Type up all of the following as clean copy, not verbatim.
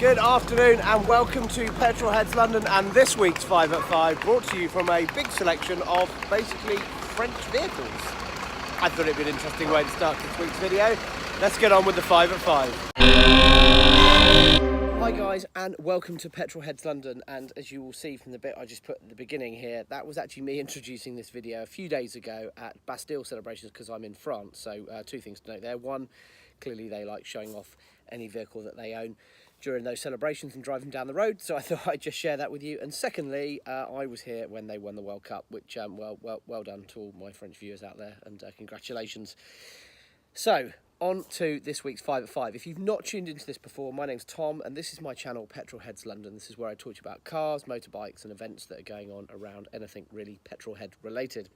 Good afternoon and welcome to Petrolheads London and this week's 5 at 5, brought to you from a big selection of basically French vehicles. I thought it'd be an interesting way to start this week's video. Let's get on with the 5 at 5. Hi guys and welcome to Petrolheads London, and as you will see from the bit I just put at the beginning here, that was actually me introducing this video a few days ago at Bastille celebrations because I'm in France. So two things to note there. One, clearly they like showing off any vehicle that they own during those celebrations and driving down the road, so I thought I'd just share that with you. And secondly, I was here when they won the World Cup, which well done to all my French viewers out there, and congratulations. So on to this week's 5 at 5. If you've not tuned into this before, my name's Tom and this is my channel Petrolheads London. This is where I talk to you about cars, motorbikes and events that are going on around anything really petrolhead related.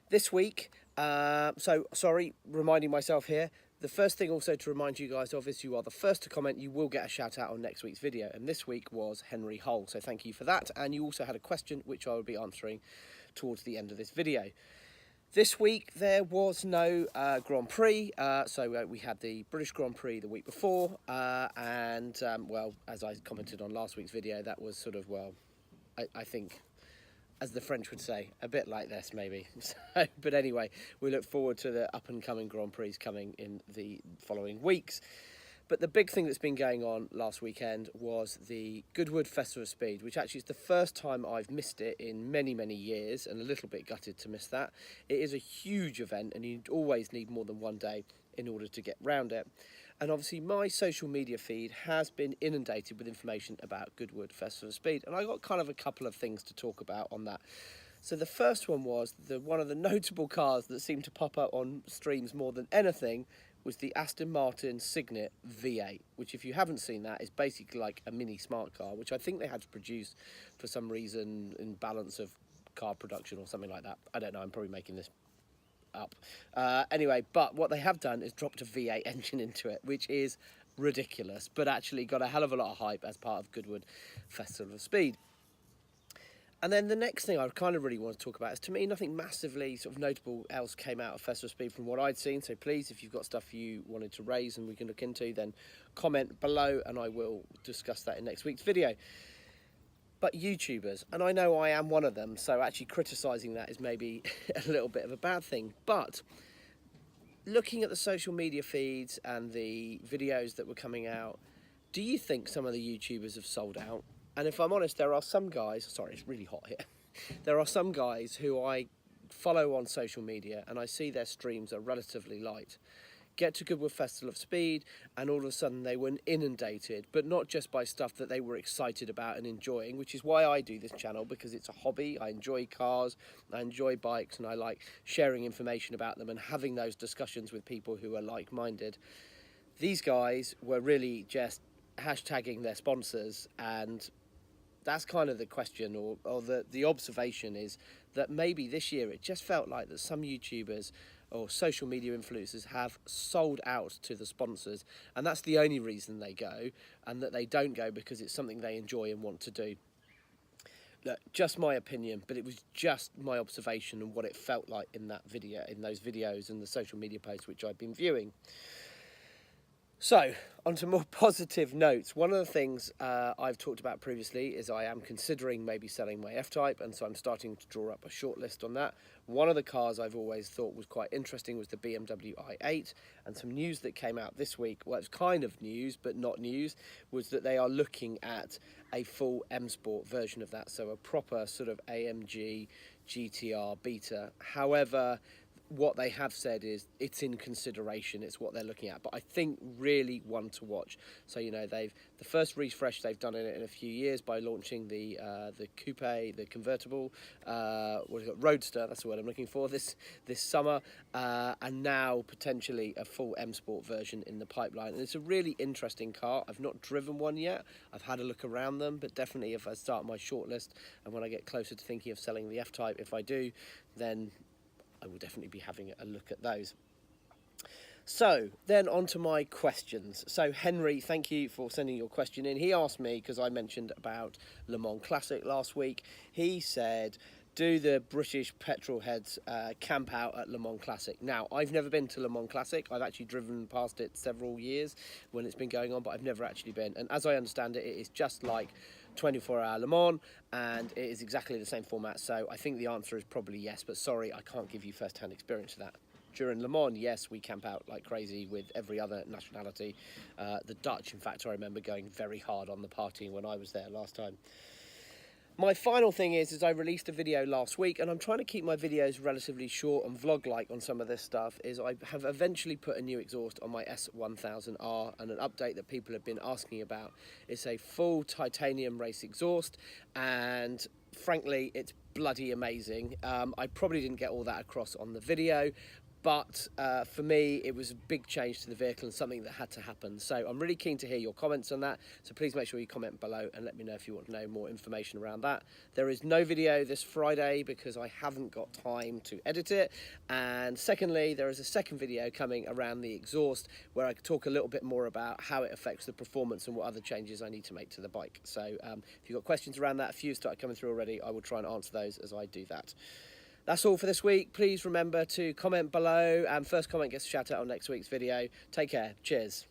This week, reminding myself here, the first thing also to remind you guys of is you are the first to comment, you will get a shout out on next week's video. And this week was Henry Hull, so thank you for that. And you also had a question which I will be answering towards the end of this video. This week there was no Grand Prix, so we had the British Grand Prix the week before, and as I commented on last week's video, that was sort of, I think, as the French would say, a bit like this maybe. But anyway, we look forward to the up-and-coming Grand Prix coming in the following weeks. But the big thing that's been going on last weekend was the Goodwood Festival of Speed, which actually is the first time I've missed it in many, many years, and a little bit gutted to miss that. It is a huge event, and you always need more than one day in order to get round it. And obviously my social media feed has been inundated with information about Goodwood Festival of Speed, and I got kind of a couple of things to talk about on that. So the first one was one of the notable cars that seemed to pop up on streams more than anything was the Aston Martin Sygnet V8, which, if you haven't seen that, is basically like a mini smart car, which I think they had to produce for some reason in balance of car production or something like that. I don't know, I'm probably making this up. Anyway, but what they have done is dropped a V8 engine into it, which is ridiculous, but actually got a hell of a lot of hype as part of Goodwood Festival of Speed. And then the next thing I kind of really want to talk about is, to me, nothing massively sort of notable else came out of Festival of Speed from what I'd seen. So please, if you've got stuff you wanted to raise and we can look into, then comment below and I will discuss that in next week's video. But YouTubers, and I know I am one of them, so actually criticising that is maybe a little bit of a bad thing. But looking at the social media feeds and the videos that were coming out, do you think some of the YouTubers have sold out? And if I'm honest, there are some guys, sorry, it's really hot here. There are some guys who I follow on social media and I see their streams are relatively light. Get to Goodwood Festival of Speed and all of a sudden they were inundated, but not just by stuff that they were excited about and enjoying, which is why I do this channel, because it's a hobby. I enjoy cars, I enjoy bikes, and I like sharing information about them and having those discussions with people who are like-minded. These guys were really just hashtagging their sponsors, and that's kind of the question, or the observation is that maybe this year it just felt like that some YouTubers or social media influencers have sold out to the sponsors, and that's the only reason they go, and that they don't go because it's something they enjoy and want to do. Look, just my opinion, but it was just my observation and what it felt like in that video, in those videos and the social media posts which I've been viewing. So, on to more positive notes. One of the things I've talked about previously is I am considering maybe selling my F-Type, and so I'm starting to draw up a short list on that. One of the cars I've always thought was quite interesting was the Bmw I8, and some news that came out this week, well, it's kind of news, but not news, was that they are looking at a full M Sport version of that, so a proper sort of AMG GTR beta. However, what they have said is it's in consideration, it's what they're looking at, but I think really one to watch. So, you know, the first refresh they've done in a few years by launching the coupe, the convertible, roadster, that's the word I'm looking for, this summer, and now potentially a full M Sport version in the pipeline. And it's a really interesting car. I've not driven one yet, I've had a look around them, but definitely if I start my shortlist and when I get closer to thinking of selling the F-Type, if I do, then I will definitely be having a look at those. So then on to my questions. So Henry, thank you for sending your question in. He asked me, because I mentioned about Le Mans Classic last week, he said, do the British Petrolheads camp out at Le Mans Classic. Now, I've never been to Le Mans Classic. I've actually driven past it several years when it's been going on, but I've never actually been. And as I understand it, it is just like 24-hour Le Mans, and it is exactly the same format. So I think the answer is probably yes, but sorry, I can't give you first-hand experience of that. During Le Mans, yes, we camp out like crazy with every other nationality. The Dutch, in fact, I remember going very hard on the partying when I was there last time. My final thing is I released a video last week, and I'm trying to keep my videos relatively short and vlog-like on some of this stuff, is I have eventually put a new exhaust on my S1000R, and an update that people have been asking about. It's a full titanium race exhaust, and frankly, it's bloody amazing. I probably didn't get all that across on the video, but for me, it was a big change to the vehicle and something that had to happen. So I'm really keen to hear your comments on that. So please make sure you comment below and let me know if you want to know more information around that. There is no video this Friday because I haven't got time to edit it. And secondly, there is a second video coming around the exhaust where I talk a little bit more about how it affects the performance and what other changes I need to make to the bike. So if you've got questions around that, a few started coming through already, I will try and answer those as I do that. That's all for this week. Please remember to comment below, and first comment gets a shout out on next week's video. Take care. Cheers.